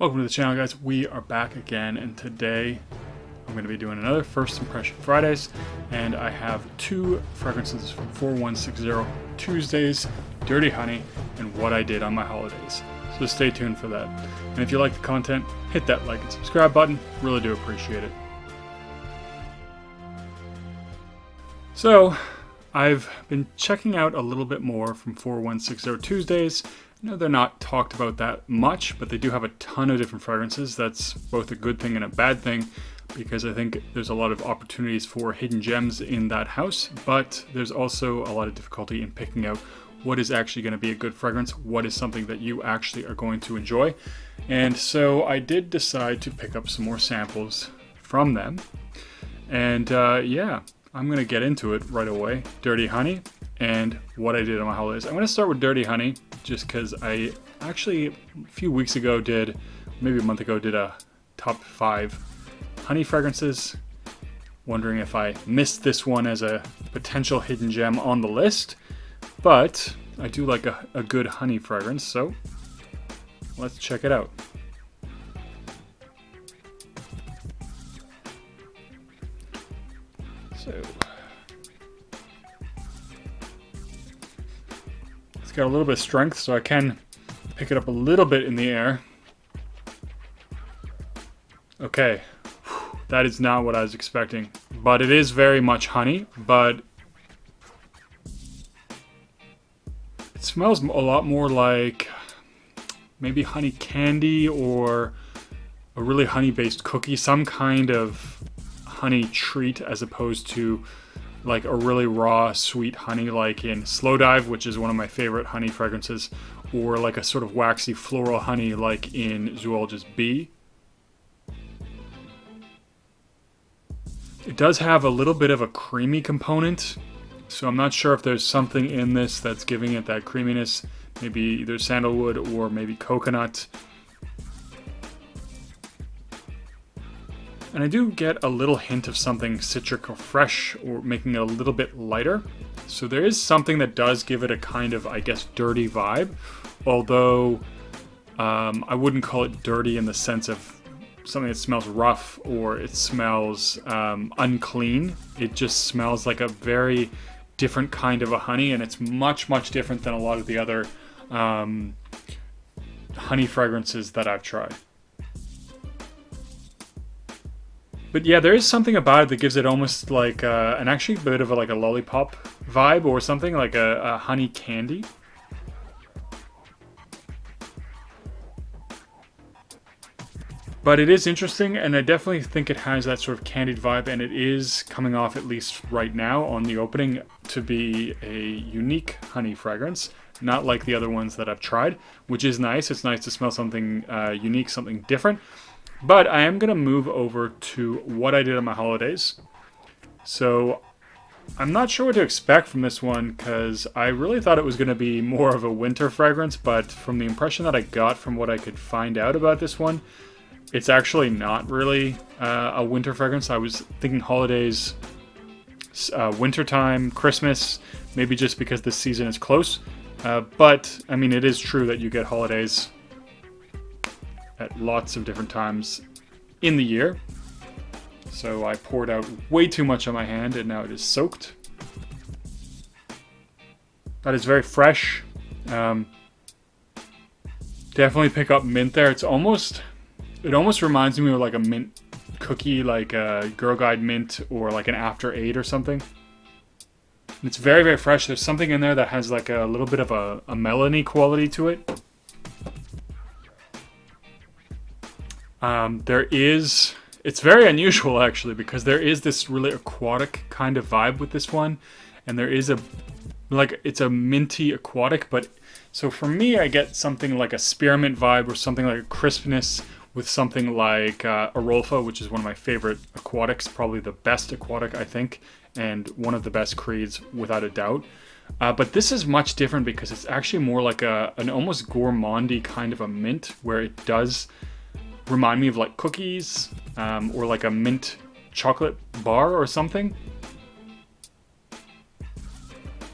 Welcome to the channel, guys. We are back again, and today I'm going to be doing another First Impression Fridays, and I have two fragrances from 4160 Tuesdays, Dirty Honey, and What I Did on My Holidays. So stay tuned for that. And if you like the content, hit that like and subscribe button. Really do appreciate it. So, I've been checking out a little bit more from 4160 Tuesdays. I know they're not talked about that much, but they do have a ton of different fragrances. That's both a good thing and a bad thing, because I think there's a lot of opportunities for hidden gems in that house, but there's also a lot of difficulty in picking out what is actually going to be a good fragrance, what is something that you actually are going to enjoy. And so I did decide to pick up some more samples from them. And yeah, I'm going to get into it right away. Dirty Honey and What I Did on My Holidays. I'm going to start with Dirty Honey, just because I actually a few weeks ago maybe a month ago, did a top 5 honey fragrances. Wondering if I missed this one as a potential hidden gem on the list. But I do like a good honey fragrance, so let's check it out. So it's got a little bit of strength, so I can pick it up a little bit in the air. Okay, that is not what I was expecting, but it is very much honey, but it smells a lot more like maybe honey candy or a really honey-based cookie, some kind of honey treat, as opposed to like a really raw, sweet honey like in Slow Dive, which is one of my favorite honey fragrances, or like a sort of waxy floral honey like in Zoologist Bee. It does have a little bit of a creamy component, so I'm not sure if there's something in this that's giving it that creaminess, maybe either sandalwood or maybe coconut. And I do get a little hint of something citric or fresh, or making it a little bit lighter. So there is something that does give it a kind of, I guess, dirty vibe. Although I wouldn't call it dirty in the sense of something that smells rough or it smells unclean. It just smells like a very different kind of a honey, and it's much, much different than a lot of the other honey fragrances that I've tried. But yeah, there is something about it that gives it almost like an actually a bit of like a lollipop vibe, or something like a honey candy. But it is interesting, and I definitely think it has that sort of candied vibe, and it is coming off, at least right now on the opening, to be a unique honey fragrance. Not like the other ones that I've tried, which is nice. It's nice to smell something unique, something different. But I am going to move over to What I Did on My Holidays. So I'm not sure what to expect from this one, because I really thought it was going to be more of a winter fragrance, but from the impression that I got from what I could find out about this one, it's actually not really a winter fragrance. I was thinking holidays, wintertime, Christmas, maybe just because this season is close. But, I mean, it is true that you get holidays at lots of different times in the year. So I poured out way too much on my hand, and now it is soaked. That is very fresh. Definitely pick up mint there. It almost reminds me of like a mint cookie, like a Girl Guide mint, or like an After 8 or something. It's very, very fresh. There's something in there that has like a little bit of a melony quality to it. It's very unusual actually, because there is this really aquatic kind of vibe with this one, and there is it's a minty aquatic, but so for me I get something like a spearmint vibe, or something like a crispness with something like Arolfa, which is one of my favorite aquatics, probably the best aquatic I think, and one of the best creeds without a doubt. But this is much different, because it's actually more like an almost gourmandy kind of a mint, where it does remind me of like cookies, or like a mint chocolate bar or something.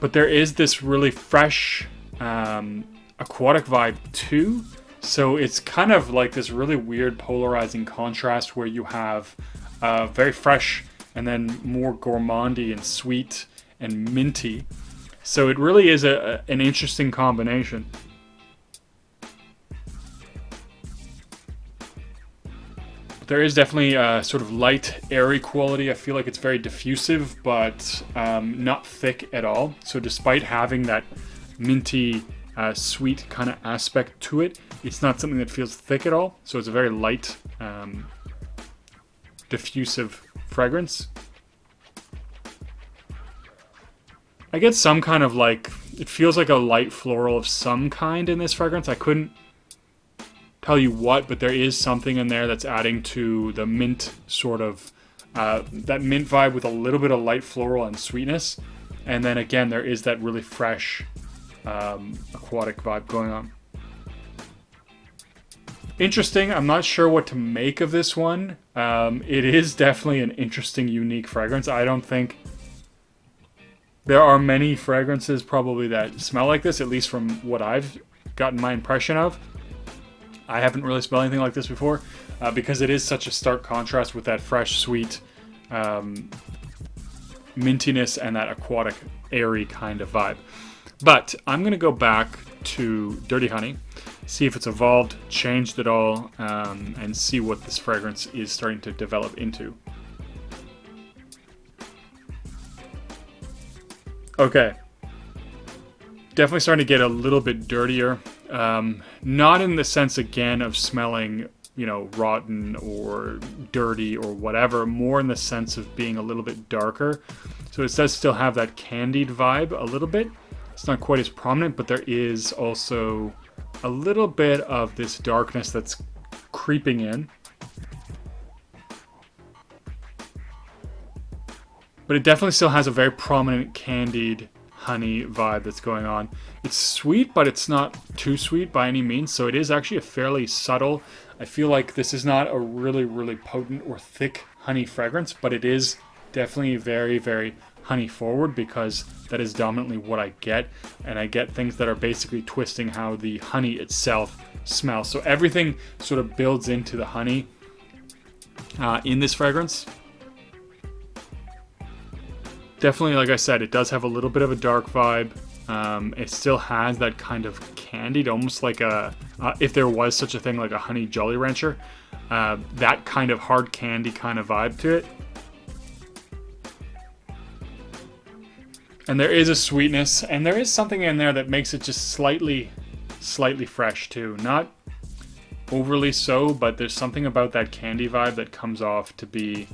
But there is this really fresh aquatic vibe too. So it's kind of like this really weird polarizing contrast where you have very fresh and then more gourmandy and sweet and minty. So it really is an interesting combination. There is definitely a sort of light, airy quality. I feel like it's very diffusive, but not thick at all. So despite having that minty, sweet kind of aspect to it, it's not something that feels thick at all. So it's a very light, diffusive fragrance. I get some kind of like, it feels like a light floral of some kind in this fragrance. I couldn't tell you what, but there is something in there that's adding to the mint sort of, that mint vibe with a little bit of light floral and sweetness. And then again, there is that really fresh aquatic vibe going on. Interesting. I'm not sure what to make of this one. It is definitely an interesting, unique fragrance. I don't think there are many fragrances probably that smell like this, at least from what I've gotten my impression of. I haven't really smelled anything like this before because it is such a stark contrast with that fresh, sweet mintiness and that aquatic, airy kind of vibe. But I'm going to go back to Dirty Honey, see if it's evolved, changed at all, and see what this fragrance is starting to develop into. Okay. Definitely starting to get a little bit dirtier. Not in the sense, again, of smelling, you know, rotten or dirty or whatever. More in the sense of being a little bit darker. So it does still have that candied vibe a little bit. It's not quite as prominent, but there is also a little bit of this darkness that's creeping in. But it definitely still has a very prominent candied honey vibe that's going on. It's sweet, but it's not too sweet by any means, so it is actually a fairly subtle. I feel like this is not a really, really potent or thick honey fragrance, but it is definitely very, very honey forward because that is dominantly what I get, and I get things that are basically twisting how the honey itself smells. So everything sort of builds into the honey in this fragrance. Definitely, like I said, it does have a little bit of a dark vibe. It still has that kind of candied, almost like a, if there was such a thing, like a honey Jolly Rancher. That kind of hard candy kind of vibe to it. And there is a sweetness, and there is something in there that makes it just slightly fresh too. Not overly so, but there's something about that candy vibe that comes off to be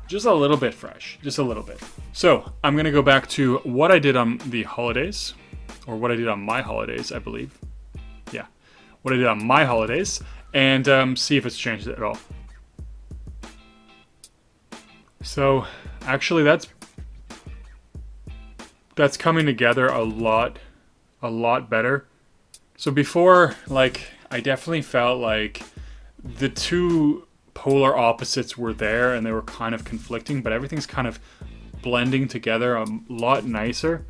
just a little bit fresh, just a little bit. So I'm going to go back to what I did on the holidays, or what I did on my holidays, I believe. Yeah, what I did on my holidays, and see if it's changed at all. So actually that's coming together a lot better. So before, like, I definitely felt like the two polar opposites were there and they were kind of conflicting, but everything's kind of blending together a lot nicer.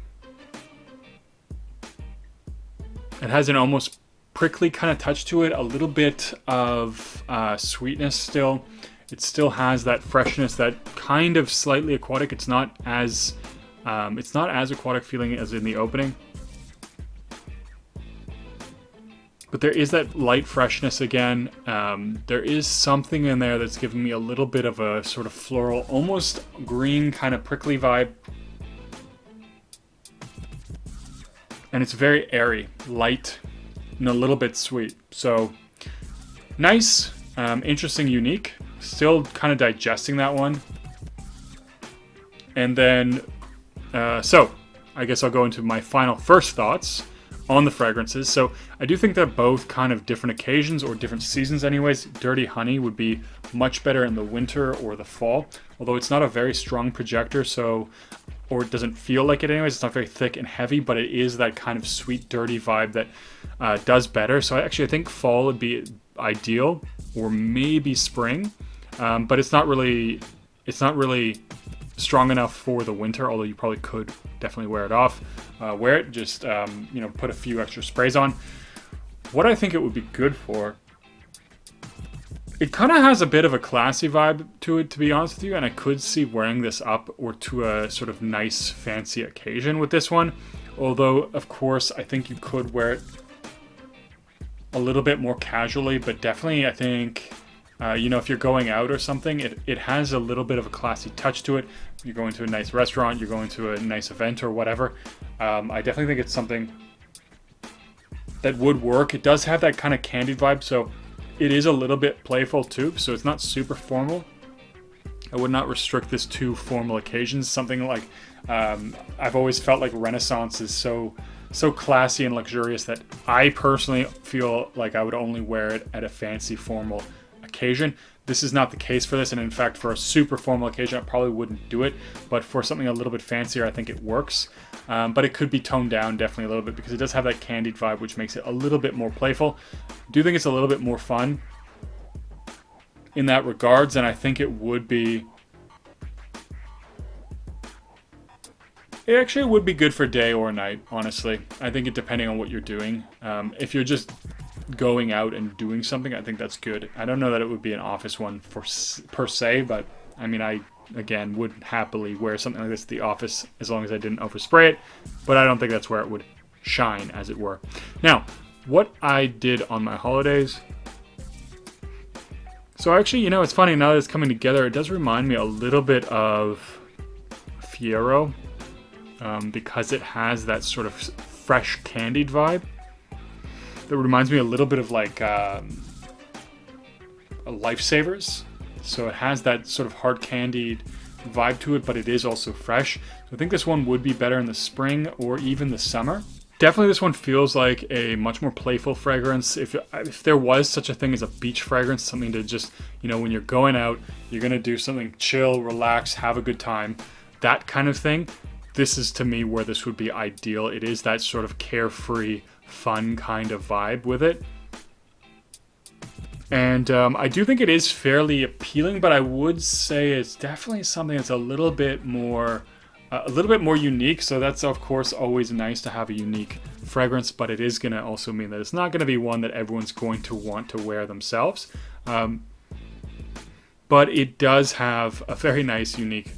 It has an almost prickly kind of touch to it, a little bit of sweetness still. It still has that freshness, that kind of slightly aquatic. It's not as aquatic feeling as in the opening. But there is that light freshness again. There is something in there that's giving me a little bit of a sort of floral, almost green kind of prickly vibe. And it's very airy, light, and a little bit sweet. So nice, interesting, unique. Still kind of digesting that one. And then, so I guess I'll go into my first thoughts on the fragrances. So I do think that both kind of different occasions or different seasons anyways. Dirty Honey would be much better in the winter or the fall, although it's not a very strong projector, so, or it doesn't feel like it anyways. It's not very thick and heavy, but it is that kind of sweet, dirty vibe that does better. So I think fall would be ideal, or maybe spring, but it's not really strong enough for the winter, although you probably could definitely wear it off. Wear it, just put a few extra sprays on. what I think it would be good for, it kind of has a bit of a classy vibe to it, to be honest with you, and I could see wearing this up or to a sort of nice, fancy occasion with this one. Although, of course, I think you could wear it a little bit more casually, but definitely I think, you know, if you're going out or something, it has a little bit of a classy touch to it. You're going to a nice restaurant, you're going to a nice event or whatever. I definitely think it's something that would work. It does have that kind of candied vibe, so it is a little bit playful too, so it's not super formal. I would not restrict this to formal occasions. Something like, I've always felt like Renaissance is so classy and luxurious that I personally feel like I would only wear it at a fancy formal occasion. This is not the case for this, and in fact for a super formal occasion I probably wouldn't do it, but for something a little bit fancier I think it works. But it could be toned down definitely a little bit because it does have that candied vibe, which makes it a little bit more playful. I do think it's a little bit more fun in that regards, and I think it would be, it actually would be good for day or night, honestly. I think it depending on what you're doing. If you're just going out and doing something, I think that's good. I don't know that it would be an office one per se, but I mean, I again would happily wear something like this at the office as long as I didn't overspray it, but I don't think that's where it would shine, as it were. Now, what I did on my holidays, so actually, you know, it's funny, now that it's coming together, it does remind me a little bit of Fiero, because it has that sort of fresh candied vibe that reminds me a little bit of like Lifesavers. So it has that sort of hard candied vibe to it, but it is also fresh. So I think this one would be better in the spring or even the summer. Definitely this one feels like a much more playful fragrance. If there was such a thing as a beach fragrance, something to just, you know, when you're going out, you're going to do something chill, relax, have a good time, that kind of thing. This is to me where this would be ideal. It is that sort of carefree, fun kind of vibe with it. And I do think it is fairly appealing, but I would say it's definitely something that's a little bit more unique. So that's of course always nice to have a unique fragrance, but it is going to also mean that it's not going to be one that everyone's going to want to wear themselves. But it does have a very nice, unique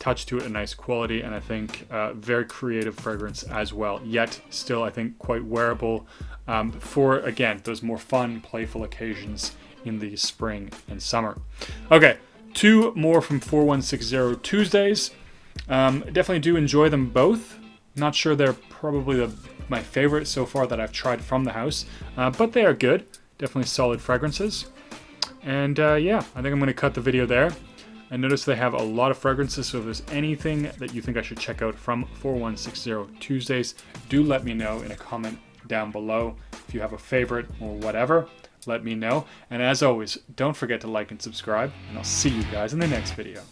touch to it, a nice quality, and I think very creative fragrance as well. Yet still, I think quite wearable for, again, those more fun, playful occasions in the spring and summer. Okay, 2 more from 4160 Tuesdays. Definitely do enjoy them both. Not sure they're probably my favorite so far that I've tried from the house, but they are good. Definitely solid fragrances. And yeah, I think I'm going to cut the video there. I noticed they have a lot of fragrances, so if there's anything that you think I should check out from 4160 Tuesdays, do let me know in a comment down below. If you have a favorite or whatever, let me know. And as always, don't forget to like and subscribe, and I'll see you guys in the next video.